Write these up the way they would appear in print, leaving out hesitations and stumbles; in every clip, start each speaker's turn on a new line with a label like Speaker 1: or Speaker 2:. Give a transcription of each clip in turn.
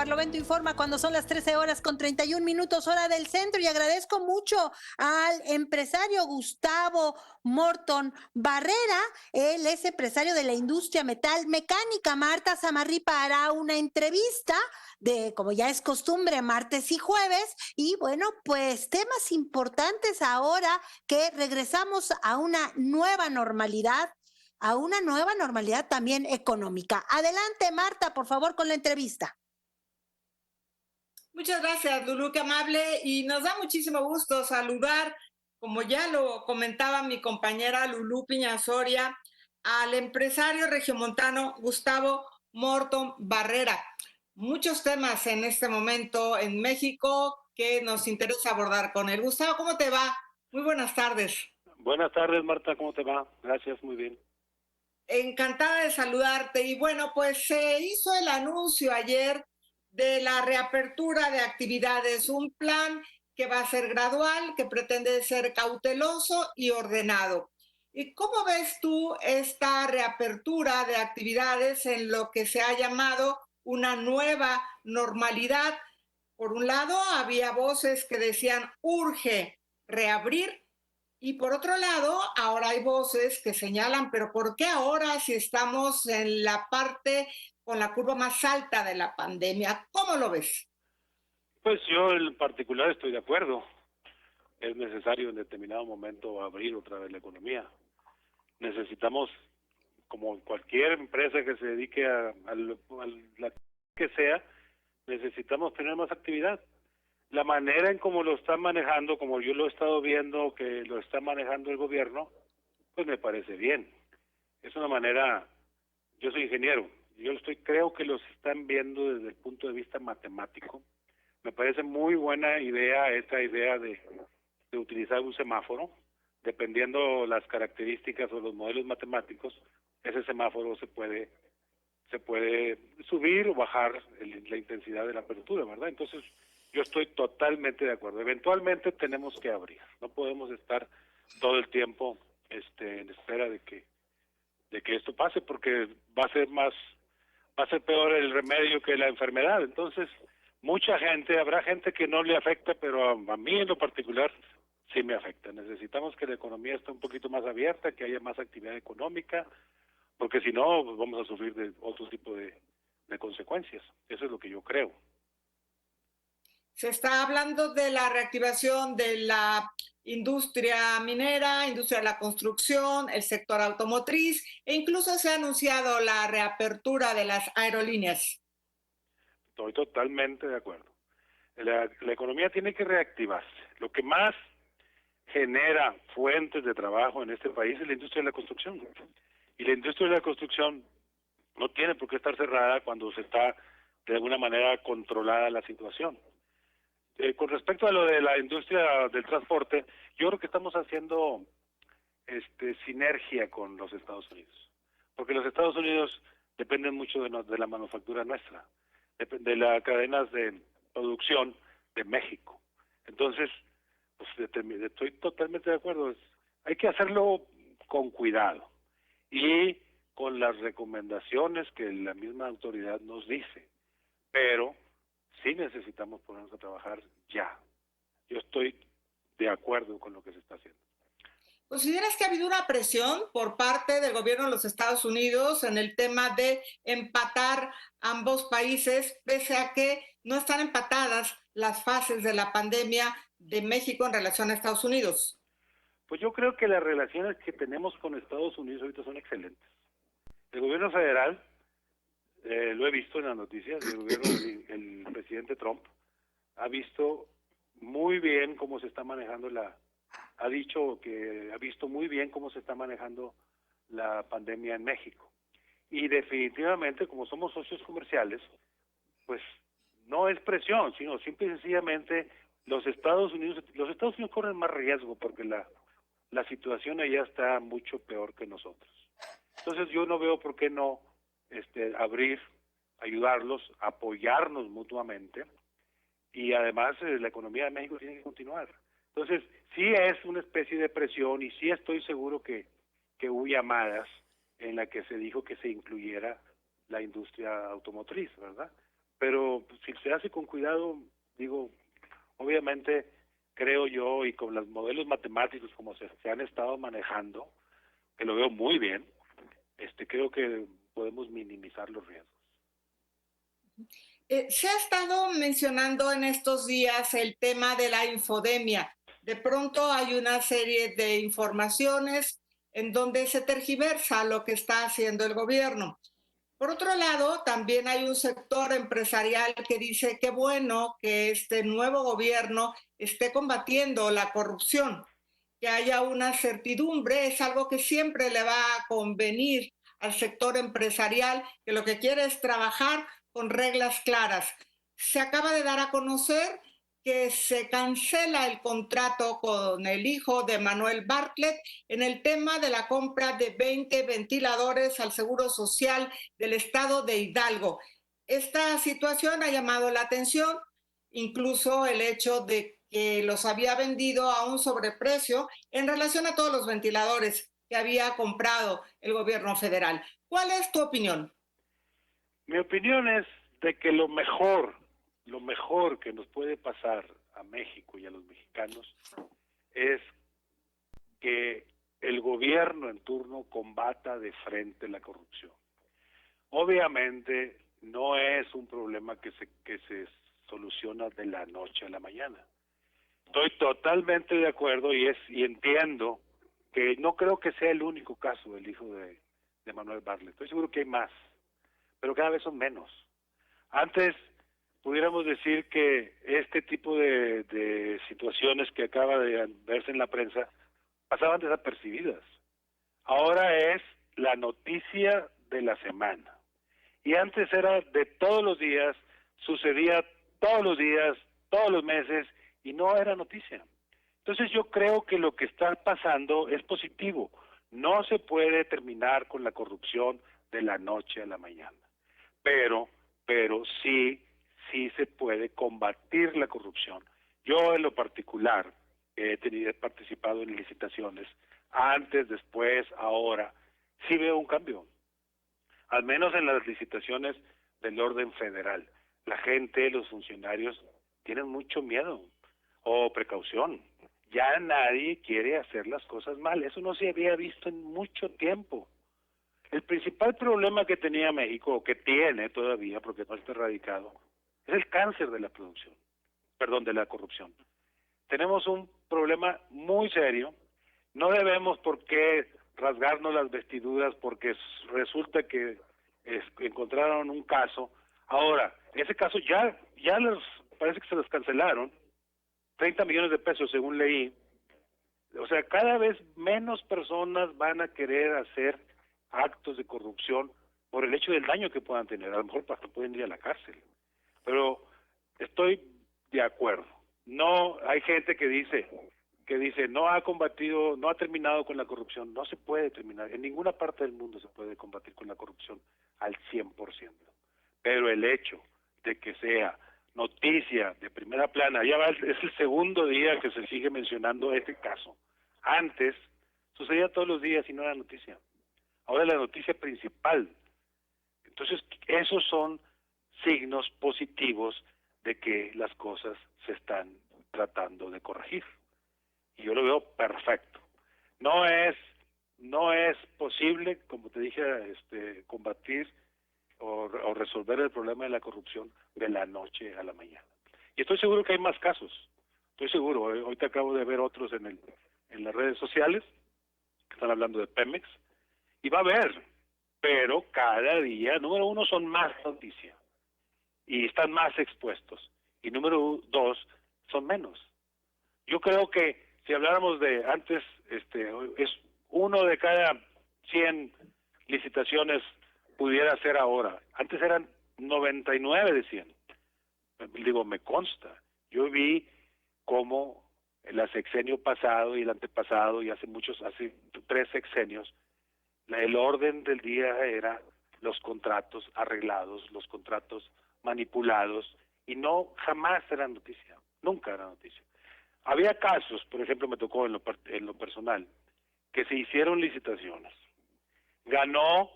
Speaker 1: Barlovento informa cuando son las 13 horas con 31 minutos hora del centro y agradezco mucho al empresario Gustavo Morton Barrera. Él es empresario de la industria metal mecánica. Marta Zamarripa hará una entrevista de, como ya es costumbre, martes y jueves. Y bueno, pues temas importantes ahora que regresamos a una nueva normalidad también económica. Adelante, Marta, por favor, con la entrevista.
Speaker 2: Muchas gracias, Lulú, qué amable, y nos da muchísimo gusto saludar, como ya lo comentaba mi compañera Lulú Piña Soria, al empresario regiomontano Gustavo Morton Barrera. Muchos temas en este momento en México que nos interesa abordar con él. Gustavo, ¿cómo te va? Muy buenas tardes.
Speaker 3: Buenas tardes, Marta, ¿cómo te va? Gracias, muy bien.
Speaker 2: Encantada de saludarte. Y bueno, pues se hizo el anuncio ayer de la reapertura de actividades, un plan que va a ser gradual, que pretende ser cauteloso y ordenado. ¿Y cómo ves tú esta reapertura de actividades en lo que se ha llamado una nueva normalidad? Por un lado, había voces que decían urge reabrir, y por otro lado, ahora hay voces que señalan, pero ¿por qué ahora si estamos en la parte con la curva más alta de la pandemia? ¿Cómo lo ves?
Speaker 3: Pues yo en particular estoy de acuerdo. Es necesario en determinado momento abrir otra vez la economía. Necesitamos, como cualquier empresa que se dedique a la que sea, necesitamos tener más actividad. La manera en cómo lo están manejando, como yo lo he estado viendo que lo está manejando el gobierno, pues me parece bien. Es una manera, yo soy ingeniero, creo que los están viendo desde el punto de vista matemático. Me parece muy buena idea esta idea de utilizar un semáforo, dependiendo las características o los modelos matemáticos, ese semáforo se puede subir o bajar la intensidad de la apertura, ¿verdad? Entonces, yo estoy totalmente de acuerdo. Eventualmente tenemos que abrir, no podemos estar todo el tiempo en espera de que esto pase, porque va a ser peor el remedio que la enfermedad. Entonces, habrá gente que no le afecta, pero a mí en lo particular sí me afecta. Necesitamos que la economía esté un poquito más abierta, que haya más actividad económica, porque si no, pues vamos a sufrir de otro tipo de consecuencias. Eso es lo que yo creo.
Speaker 2: Se está hablando de la reactivación de la industria minera, industria de la construcción, el sector automotriz, e incluso se ha anunciado la reapertura de las aerolíneas.
Speaker 3: Estoy totalmente de acuerdo. La economía tiene que reactivarse. Lo que más genera fuentes de trabajo en este país es la industria de la construcción. Y la industria de la construcción no tiene por qué estar cerrada cuando se está de alguna manera controlada la situación. Con respecto a lo de la industria del transporte, yo creo que estamos haciendo sinergia con los Estados Unidos, porque los Estados Unidos dependen mucho de la manufactura nuestra, de las cadenas de producción de México. Entonces, pues estoy totalmente de acuerdo. Hay que hacerlo con cuidado y con las recomendaciones que la misma autoridad nos dice, pero sí necesitamos ponernos a trabajar ya. Yo estoy de acuerdo con lo que se está haciendo.
Speaker 2: ¿Consideras que ha habido una presión por parte del gobierno de los Estados Unidos en el tema de empatar ambos países, pese a que no están empatadas las fases de la pandemia de México en relación a Estados Unidos?
Speaker 3: Pues yo creo que las relaciones que tenemos con Estados Unidos ahorita son excelentes. El gobierno federal, lo he visto en las noticias, el presidente Trump ha visto muy bien cómo se está manejando ha dicho que ha visto muy bien cómo se está manejando la pandemia en México. Y definitivamente, como somos socios comerciales, pues no es presión, sino simple y sencillamente los Estados Unidos corren más riesgo porque la situación allá está mucho peor que nosotros. Entonces yo no veo por qué no abrir, ayudarlos, apoyarnos mutuamente, y además la economía de México tiene que continuar. Entonces, sí es una especie de presión y sí estoy seguro que hubo llamadas en la que se dijo que se incluyera la industria automotriz, ¿verdad? pero pues, si se hace con cuidado, digo, obviamente creo yo, y con los modelos matemáticos como se han estado manejando, que lo veo muy bien, creo que podemos minimizar los riesgos.
Speaker 2: Se ha estado mencionando en estos días el tema de la infodemia. De pronto hay una serie de informaciones en donde se tergiversa lo que está haciendo el gobierno. Por otro lado, también hay un sector empresarial que dice que bueno que este nuevo gobierno esté combatiendo la corrupción, que haya una certidumbre, es algo que siempre le va a convenir al sector empresarial, que lo que quiere es trabajar con reglas claras. Se acaba de dar a conocer que se cancela el contrato con el hijo de Manuel Bartlett en el tema de la compra de 20 ventiladores al Seguro Social del estado de Hidalgo. Esta situación ha llamado la atención, incluso el hecho de que los había vendido a un sobreprecio en relación a todos los ventiladores que había comprado el gobierno federal. ¿Cuál es tu opinión?
Speaker 3: Mi opinión es de que lo mejor que nos puede pasar a México y a los mexicanos es que el gobierno en turno combata de frente la corrupción. Obviamente no es un problema que se soluciona de la noche a la mañana. Estoy totalmente de acuerdo y entiendo que no creo que sea el único caso del hijo de Manuel Bartlett. Estoy seguro que hay más, pero cada vez son menos. Antes pudiéramos decir que este tipo de situaciones que acaba de verse en la prensa pasaban desapercibidas. Ahora es la noticia de la semana. Y antes era de todos los días, sucedía todos los días, todos los meses, y no era noticia. Entonces yo creo que lo que está pasando es positivo. No se puede terminar con la corrupción de la noche a la mañana. Pero sí se puede combatir la corrupción. Yo en lo particular he participado en licitaciones, antes, después, ahora, sí veo un cambio, al menos en las licitaciones del orden federal. La gente, los funcionarios, tienen mucho miedo o precaución. Ya nadie quiere hacer las cosas mal, eso no se había visto en mucho tiempo. El principal problema que tenía México, o que tiene todavía, porque no está erradicado, es el cáncer de la de la corrupción. Tenemos un problema muy serio, no debemos por qué rasgarnos las vestiduras porque resulta que encontraron un caso. Ahora, ese caso parece que se los cancelaron, 30 millones de pesos según leí. O sea, cada vez menos personas van a querer hacer actos de corrupción por el hecho del daño que puedan tener. A lo mejor hasta pueden ir a la cárcel. Pero estoy de acuerdo. No, hay gente que dice no ha combatido, no ha terminado con la corrupción. No se puede terminar. En ninguna parte del mundo se puede combatir con la corrupción al 100%. Pero el hecho de que sea noticia de primera plana, es el segundo día que se sigue mencionando este caso. Antes sucedía todos los días y no era noticia. Ahora es la noticia principal. Entonces, esos son signos positivos de que las cosas se están tratando de corregir. Y yo lo veo perfecto. No es posible, como te dije, combatir o resolver el problema de la corrupción de la noche a la mañana. Y estoy seguro que hay más casos. Estoy seguro. Hoy te acabo de ver otros en las redes sociales que están hablando de Pemex. Y va a haber, pero cada día, número uno, son más noticias y están más expuestos. Y número dos, son menos. Yo creo que si habláramos de antes, es uno de cada 100 licitaciones pudiera ser ahora. Antes eran 99 de 100. Digo, me consta. Yo vi cómo el sexenio pasado y el antepasado y hace 3 sexenios, el orden del día era los contratos arreglados, los contratos manipulados, y jamás era noticia, nunca era noticia. Había casos, por ejemplo, me tocó en lo personal, que se hicieron licitaciones. Ganó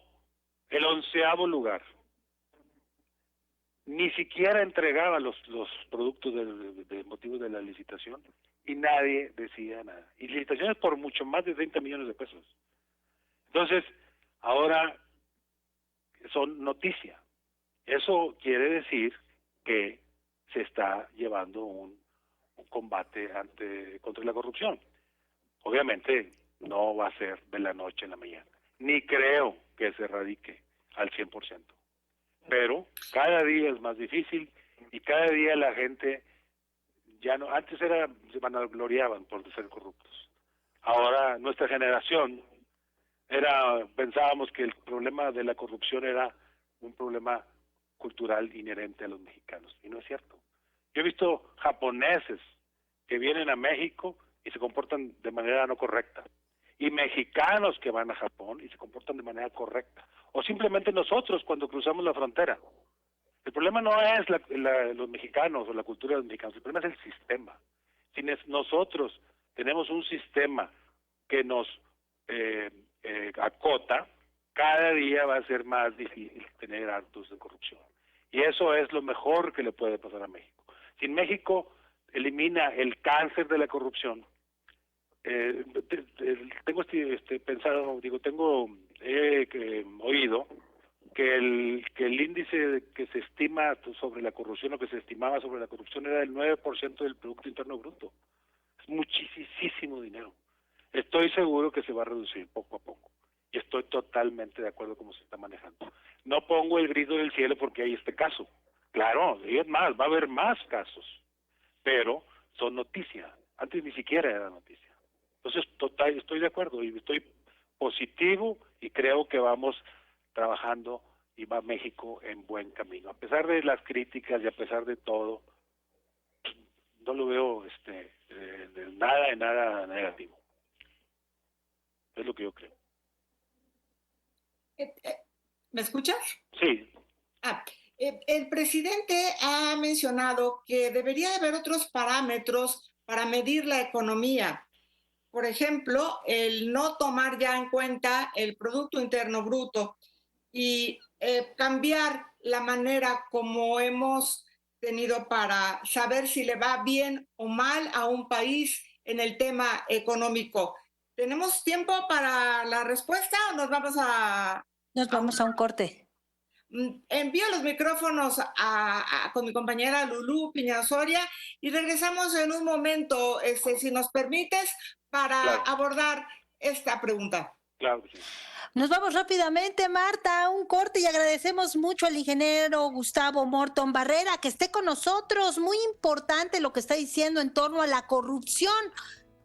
Speaker 3: el 11º lugar. ni siquiera entregaba los productos de motivos de la licitación y nadie decía nada. Y licitaciones por mucho más de 30 millones de pesos. Entonces, ahora son noticia. Eso quiere decir que se está llevando un combate contra la corrupción. Obviamente no va a ser de la noche a la mañana, ni creo que se erradique al 100%. Pero cada día es más difícil y cada día la gente ya no, antes se vanagloriaban por ser corruptos. Ahora nuestra generación pensábamos que el problema de la corrupción era un problema cultural inherente a los mexicanos, y no es cierto. Yo he visto japoneses que vienen a México y se comportan de manera no correcta, y mexicanos que van a Japón y se comportan de manera correcta, o simplemente nosotros cuando cruzamos la frontera. El problema no es los mexicanos o la cultura de los mexicanos, el problema es el sistema. Si nosotros tenemos un sistema que nos acota, cada día va a ser más difícil tener actos de corrupción. Y eso es lo mejor que le puede pasar a México. Si México elimina el cáncer de la corrupción, tengo oído que el índice que se estima sobre la corrupción o que se estimaba sobre la corrupción era del 9% del Producto Interno Bruto. Es muchísimo dinero. Estoy seguro que se va a reducir poco a poco. Y estoy totalmente de acuerdo con cómo se está manejando. No pongo el grito del cielo porque hay este caso. Claro, y es más, va a haber más casos. Pero son noticias. Antes ni siquiera era noticia. Entonces, estoy de acuerdo y estoy positivo y creo que vamos trabajando y va México en buen camino. A pesar de las críticas y a pesar de todo, no lo veo de nada negativo. Es lo que yo creo.
Speaker 2: ¿Me escuchas?
Speaker 3: Sí.
Speaker 2: El presidente ha mencionado que debería de haber otros parámetros para medir la economía. Por ejemplo, el no tomar ya en cuenta el Producto Interno Bruto y cambiar la manera como hemos tenido para saber si le va bien o mal a un país en el tema económico. ¿Tenemos tiempo para la respuesta o nos vamos a
Speaker 1: un corte?
Speaker 2: Envío los micrófonos con mi compañera Lulú Piñasoria y regresamos en un momento, si nos permites, para abordar esta pregunta.
Speaker 3: Claro que sí.
Speaker 1: Nos vamos rápidamente, Marta, a un corte y agradecemos mucho al ingeniero Gustavo Morton Barrera que esté con nosotros. Muy importante lo que está diciendo en torno a la corrupción.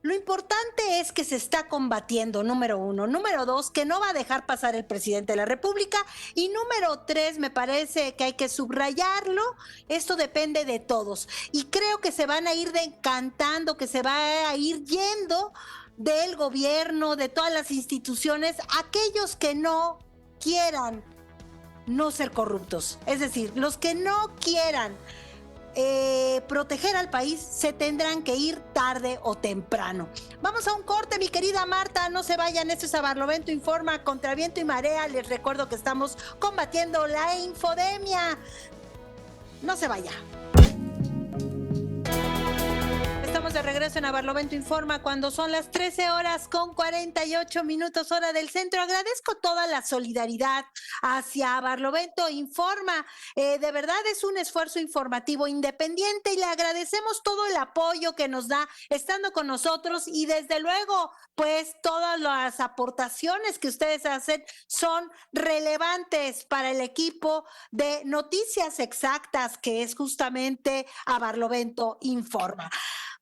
Speaker 1: Lo importante es que se está combatiendo, número uno. Número dos, que no va a dejar pasar el presidente de la República. Y número tres, me parece que hay que subrayarlo. Esto depende de todos. Y creo que se van a ir decantando, que se va a ir yendo del gobierno, de todas las instituciones, aquellos que no quieran no ser corruptos. Es decir, los que no quieran proteger al país se tendrán que ir tarde o temprano. Vamos a un corte, mi querida Marta, no se vayan. Esto es A Barlovento Informa, contra viento y marea. Les recuerdo que estamos combatiendo la infodemia. No se vaya. Estamos de regreso en A Barlovento Informa cuando son las 13:48 hora del centro. Agradezco toda la solidaridad hacia Barlovento Informa. De verdad es un esfuerzo informativo independiente y le agradecemos todo el apoyo que nos da estando con nosotros y desde luego pues todas las aportaciones que ustedes hacen son relevantes para el equipo de Noticias Exactas, que es justamente A Barlovento Informa.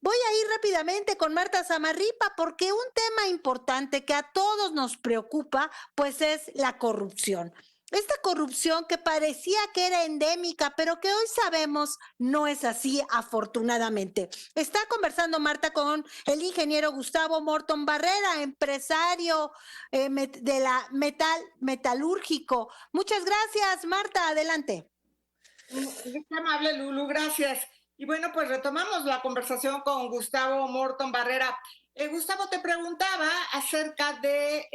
Speaker 1: Voy a ir rápidamente con Marta Zamarripa porque un tema importante que a todos nos preocupa pues es la corrupción. Esta corrupción que parecía que era endémica, pero que hoy sabemos no es así, afortunadamente. Está conversando Marta con el ingeniero Gustavo Morton Barrera, empresario de la metalúrgico. Muchas gracias, Marta, adelante.
Speaker 2: Qué amable, Lulu, gracias. Y bueno, pues retomamos la conversación con Gustavo Morton Barrera. Gustavo, te preguntaba acerca de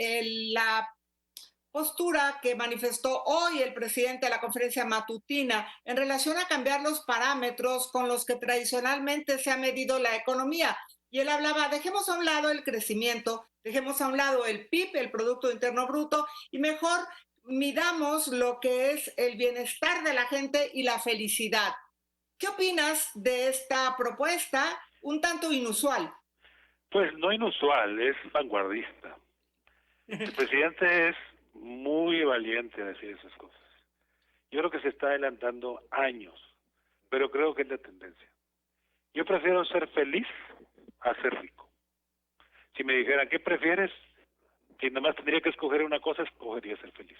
Speaker 2: postura que manifestó hoy el presidente de la conferencia matutina en relación a cambiar los parámetros con los que tradicionalmente se ha medido la economía. Y él hablaba, dejemos a un lado el crecimiento, dejemos a un lado el PIB, el Producto Interno Bruto, y mejor midamos lo que es el bienestar de la gente y la felicidad. ¿Qué opinas de esta propuesta un tanto inusual?
Speaker 3: Pues no inusual, es vanguardista. El presidente es muy valiente a decir esas cosas. Yo creo que se está adelantando años, pero creo que es la tendencia. Yo prefiero ser feliz a ser rico. Si me dijeran, ¿qué prefieres? Si nada más tendría que escoger una cosa, escogería ser feliz.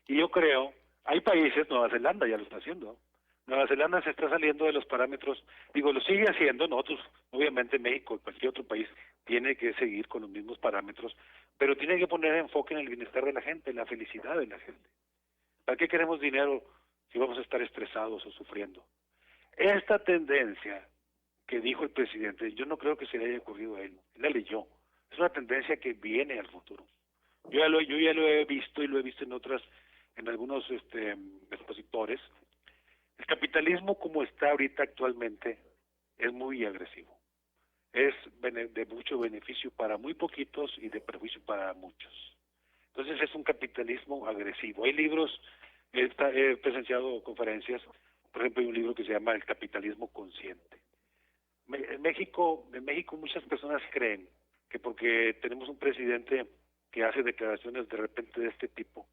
Speaker 3: Y yo creo, hay países, Nueva Zelanda ya lo está haciendo. Nueva Zelanda se está saliendo de los parámetros, digo, lo sigue haciendo, nosotros, obviamente México, cualquier otro país, tiene que seguir con los mismos parámetros, pero tiene que poner enfoque en el bienestar de la gente, en la felicidad de la gente. ¿Para qué queremos dinero si vamos a estar estresados o sufriendo? Esta tendencia que dijo el presidente, yo no creo que se le haya ocurrido a él, él la leyó. Es una tendencia que viene al futuro. Yo ya lo he visto y lo he visto en algunos expositores. El capitalismo como está ahorita actualmente es muy agresivo. Es de mucho beneficio para muy poquitos y de perjuicio para muchos. Entonces es un capitalismo agresivo. Hay libros, he presenciado conferencias, por ejemplo hay un libro que se llama El capitalismo consciente. En México muchas personas creen que porque tenemos un presidente que hace declaraciones de repente de este tipo,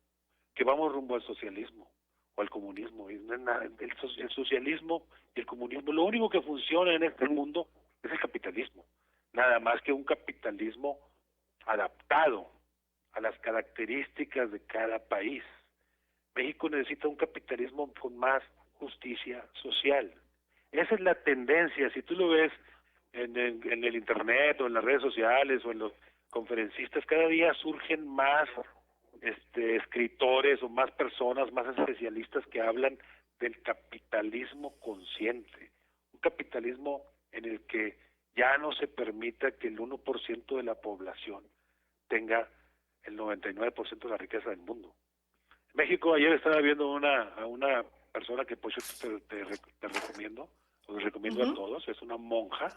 Speaker 3: que vamos rumbo al socialismo o al comunismo. El socialismo y el comunismo, lo único que funciona en este mundo es el capitalismo, nada más que un capitalismo adaptado a las características de cada país. México necesita un capitalismo con más justicia social. Esa es la tendencia. Si tú lo ves en el internet o en las redes sociales o en los conferencistas, cada día surgen más escritores o más personas, más especialistas que hablan del capitalismo consciente, un capitalismo en el que ya no se permita que el 1% de la población tenga el 99% de la riqueza del mundo. En México ayer estaba viendo a una persona que por cierto te recomiendo, o les recomiendo a todos, es una monja,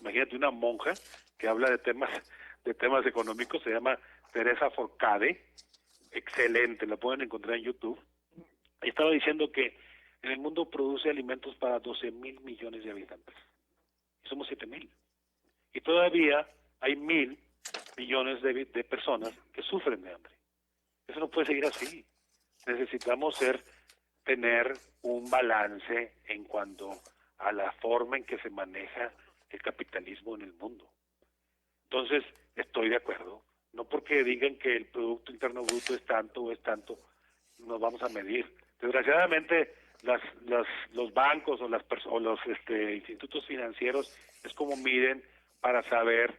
Speaker 3: imagínate una monja que habla de temas económicos, se llama Teresa Forcade, excelente, la pueden encontrar en YouTube. Y estaba diciendo que en el mundo produce alimentos para 12,000 millones de habitantes. Y somos 7,000. Y todavía hay 1,000 millones de personas que sufren de hambre. Eso no puede seguir así. Necesitamos tener un balance en cuanto a la forma en que se maneja el capitalismo en el mundo. Entonces, estoy de acuerdo. No porque digan que el Producto Interno Bruto es tanto o es tanto, nos vamos a medir. Desgraciadamente, los bancos o los institutos financieros es como miden para saber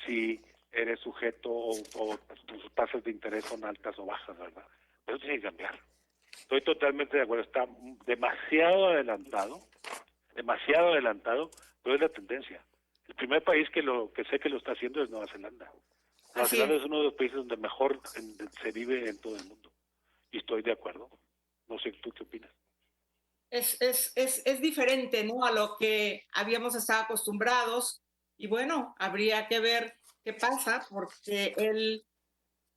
Speaker 3: si eres sujeto o tus tasas de interés son altas o bajas, ¿verdad? Eso tiene que cambiar. Estoy totalmente de acuerdo. Está demasiado adelantado, pero es la tendencia. El primer país que sé que lo está haciendo es Nueva Zelanda. Nueva Zelanda es uno de los países donde mejor se vive en todo el mundo. Y estoy de acuerdo. No sé, ¿tú qué opinas?
Speaker 2: Es diferente, ¿no?, a lo que habíamos estado acostumbrados. Y bueno, habría que ver qué pasa, porque él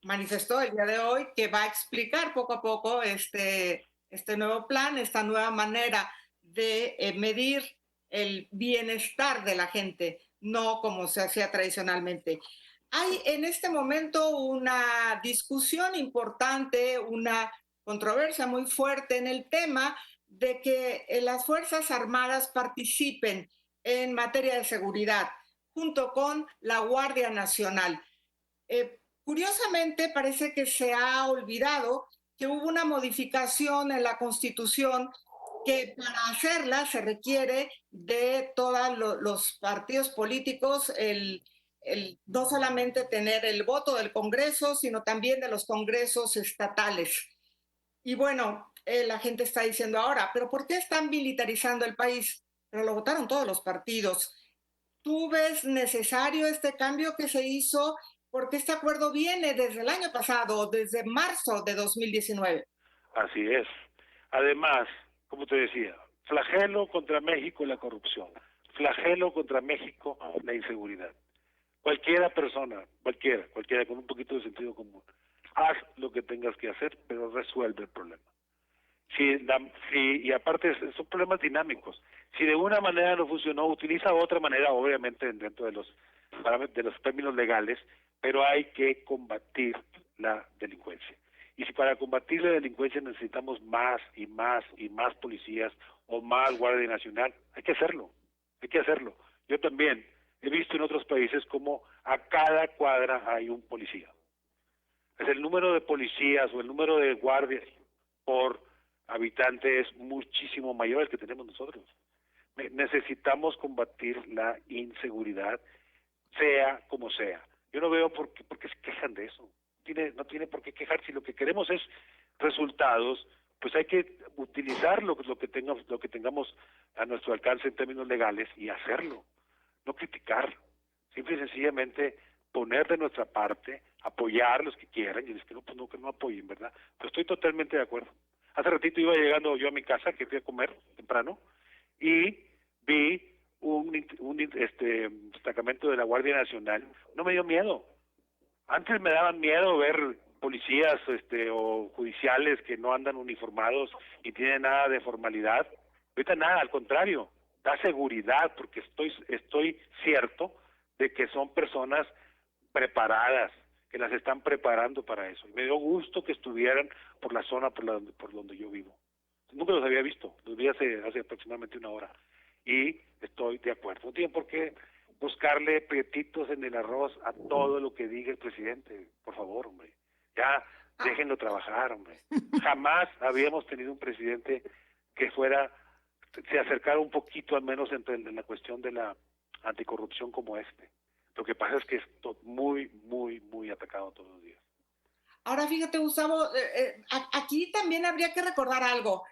Speaker 2: manifestó el día de hoy que va a explicar poco a poco este nuevo plan, esta nueva manera de medir el bienestar de la gente, no como se hacía tradicionalmente. Hay en este momento una discusión importante, una controversia muy fuerte en el tema de que las Fuerzas Armadas participen en materia de seguridad junto con la Guardia Nacional. Curiosamente, parece que se ha olvidado que hubo una modificación en la Constitución que para hacerla se requiere de todos los partidos políticos no solamente tener el voto del Congreso, sino también de los congresos estatales. Y bueno, la gente está diciendo ahora, ¿pero por qué están militarizando el país? Pero lo votaron todos los partidos. ¿Tú ves necesario este cambio que se hizo? porque este acuerdo viene desde el año pasado, desde marzo de 2019.
Speaker 3: Así es. Además, como te decía, flagelo contra México la corrupción, flagelo contra México la inseguridad. Cualquiera persona, cualquiera con un poquito de sentido común, haz lo que tengas que hacer, pero resuelve el problema. Y aparte son problemas dinámicos. Si de una manera no funcionó, utiliza otra manera, obviamente dentro de los términos legales, pero hay que combatir la delincuencia. Y si para combatir la delincuencia necesitamos más y más y más policías o más Guardia Nacional, hay que hacerlo, hay que hacerlo. Yo también he visto en otros países como a cada cuadra hay un policía. Es el número de policías o el número de guardias por habitante es muchísimo mayor al que tenemos nosotros. Necesitamos combatir la inseguridad, sea como sea. Yo no veo por qué se quejan de eso. No tiene por qué quejarse. Si lo que queremos es resultados, pues hay que utilizar lo que tengamos a nuestro alcance en términos legales y hacerlo, no criticar. Simple y sencillamente poner de nuestra parte, apoyar a los que quieran y los que no, pues no, que no apoyen, ¿verdad? Pero estoy totalmente de acuerdo. Hace ratito iba llegando yo a mi casa, que fui a comer temprano, y vi un destacamento de la Guardia Nacional. No me dio miedo. Antes me daban miedo ver policías o judiciales que no andan uniformados y tienen nada de formalidad. Ahorita nada, al contrario, da seguridad porque estoy cierto de que son personas preparadas, que las están preparando para eso. Y me dio gusto que estuvieran por la zona por donde yo vivo. Nunca los había visto, los vi hace aproximadamente una hora. Y estoy de acuerdo. No tienen por qué buscarle prietitos en el arroz a todo lo que diga el presidente. Por favor, hombre. Ya, déjenlo trabajar, hombre. Jamás habíamos tenido un presidente que se acercara un poquito al menos en la cuestión de la anticorrupción como este. Lo que pasa es que es muy, muy, muy atacado todos los días.
Speaker 2: Ahora fíjate, Gustavo, aquí también habría que recordar algo.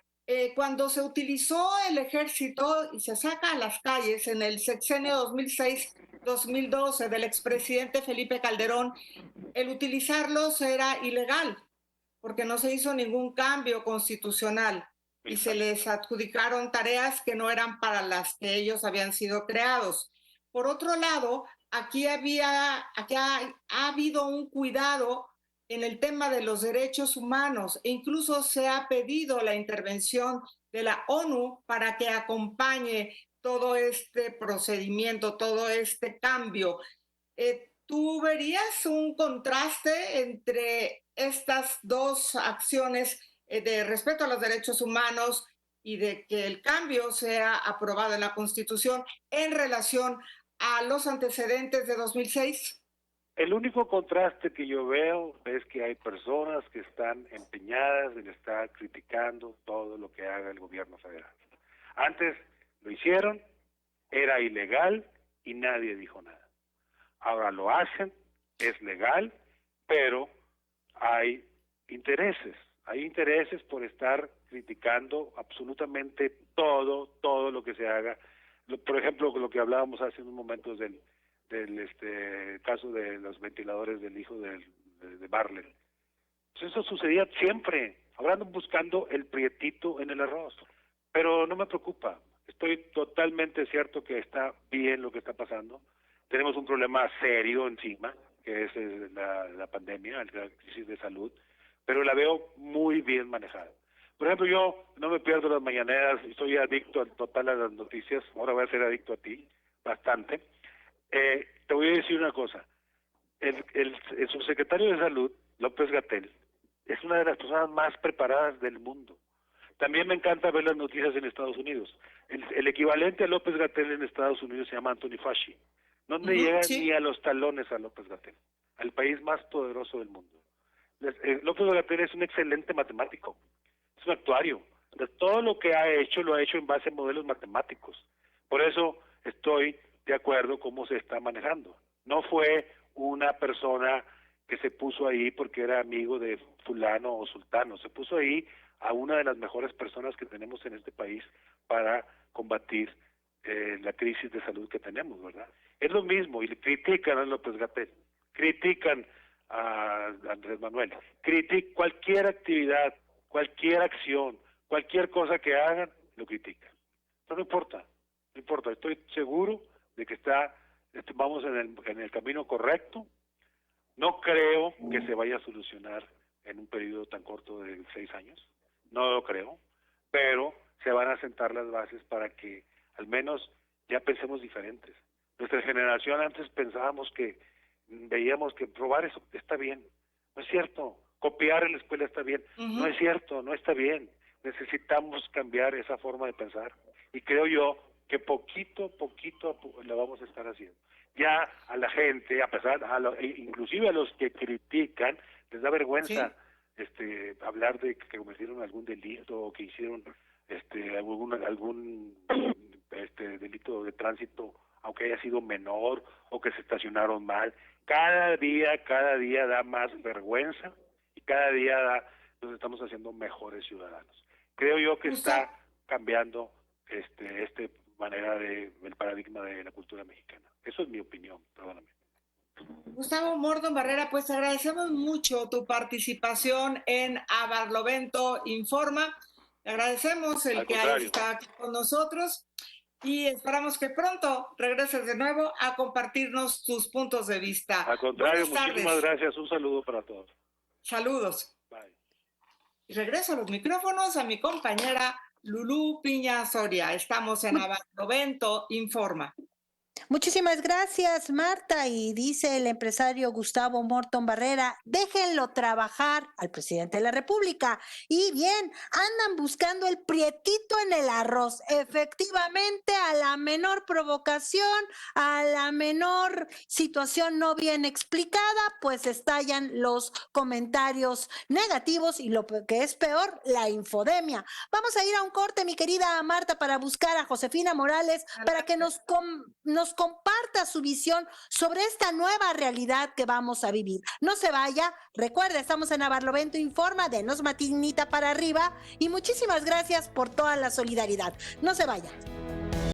Speaker 2: Cuando se utilizó el ejército y se saca a las calles en el sexenio 2006-2012 del expresidente Felipe Calderón, el utilizarlos era ilegal porque no se hizo ningún cambio constitucional y se les adjudicaron tareas que no eran para las que ellos habían sido creados. Por otro lado, aquí ha habido un cuidado en el tema de los derechos humanos e incluso se ha pedido la intervención de la ONU para que acompañe todo este procedimiento, todo este cambio. ¿Tú verías un contraste entre estas dos acciones de respeto a los derechos humanos y de que el cambio sea aprobado en la Constitución en relación a los antecedentes de 2006?
Speaker 3: El único contraste que yo veo es que hay personas que están empeñadas en estar criticando todo lo que haga el gobierno federal. Antes lo hicieron, era ilegal y nadie dijo nada. Ahora lo hacen, es legal, pero hay intereses por estar criticando absolutamente todo lo que se haga. Por ejemplo, lo que hablábamos hace unos momentos del caso de los ventiladores del hijo de Bartlett. Pues eso sucedía siempre. Ahora andan buscando el prietito en el arroz. Pero no me preocupa. Estoy totalmente cierto que está bien lo que está pasando. Tenemos un problema serio encima, que es la pandemia, la crisis de salud, pero la veo muy bien manejada. Por ejemplo, yo no me pierdo las mañaneras, soy adicto total a las noticias, ahora voy a ser adicto a ti, bastante. Te voy a decir una cosa, el subsecretario de Salud, López-Gatell, es una de las personas más preparadas del mundo. También me encanta ver las noticias en Estados Unidos. El equivalente a López-Gatell en Estados Unidos se llama Anthony Fauci. No le llega ni a los talones a López-Gatell, al país más poderoso del mundo. López-Gatell es un excelente matemático, es un actuario. Todo lo que ha hecho, lo ha hecho en base a modelos matemáticos. Por eso estoy de acuerdo cómo se está manejando. No fue una persona que se puso ahí porque era amigo de fulano o sultano, se puso ahí a una de las mejores personas que tenemos en este país para combatir la crisis de salud que tenemos, ¿verdad? Es lo mismo, y le critican a López-Gatell. critican a Andrés Manuel, cualquier actividad, cualquier acción, cualquier cosa que hagan, lo critican. Pero no importa, estoy seguro de que vamos en el camino correcto. No creo que se vaya a solucionar en un periodo tan corto de 6 años, no lo creo, pero se van a sentar las bases para que al menos ya pensemos diferentes. Nuestra generación antes veíamos que probar eso está bien, no es cierto, copiar en la escuela está bien, no es cierto, no está bien, necesitamos cambiar esa forma de pensar y creo yo que poquito a poquito la vamos a estar haciendo. Ya a la gente, inclusive a los que critican, les da vergüenza hablar de que cometieron algún delito o que hicieron algún delito de tránsito, aunque haya sido menor o que se estacionaron mal. Cada día da más vergüenza y cada día nos estamos haciendo mejores ciudadanos. Creo yo que está cambiando manera el paradigma de la cultura mexicana. Eso es mi opinión, perdóname.
Speaker 2: Gustavo Morton Barrera, pues agradecemos mucho tu participación en A Barlovento Informa. Le agradecemos el que hayas estado aquí con nosotros y esperamos que pronto regreses de nuevo a compartirnos tus puntos de vista.
Speaker 3: Al contrario, muchísimas gracias. Un saludo para todos.
Speaker 2: Saludos.
Speaker 3: Bye.
Speaker 2: Y regreso a los micrófonos a mi compañera Lulú Piña Soria. Estamos en A Barlovento Informa.
Speaker 1: Muchísimas gracias, Marta. Y dice el empresario Gustavo Morton Barrera, déjenlo trabajar al presidente de la República. Y bien, andan buscando el prietito en el arroz. Efectivamente, a la menor provocación, a la menor situación no bien explicada, pues estallan los comentarios negativos y lo que es peor, la infodemia. Vamos a ir a un corte, mi querida Marta, para buscar a Josefina Morales para que nos comparta su visión sobre esta nueva realidad que vamos a vivir. No se vaya, recuerda, estamos en A Barlovento Informa, denos matinita para arriba y muchísimas gracias por toda la solidaridad. No se vaya.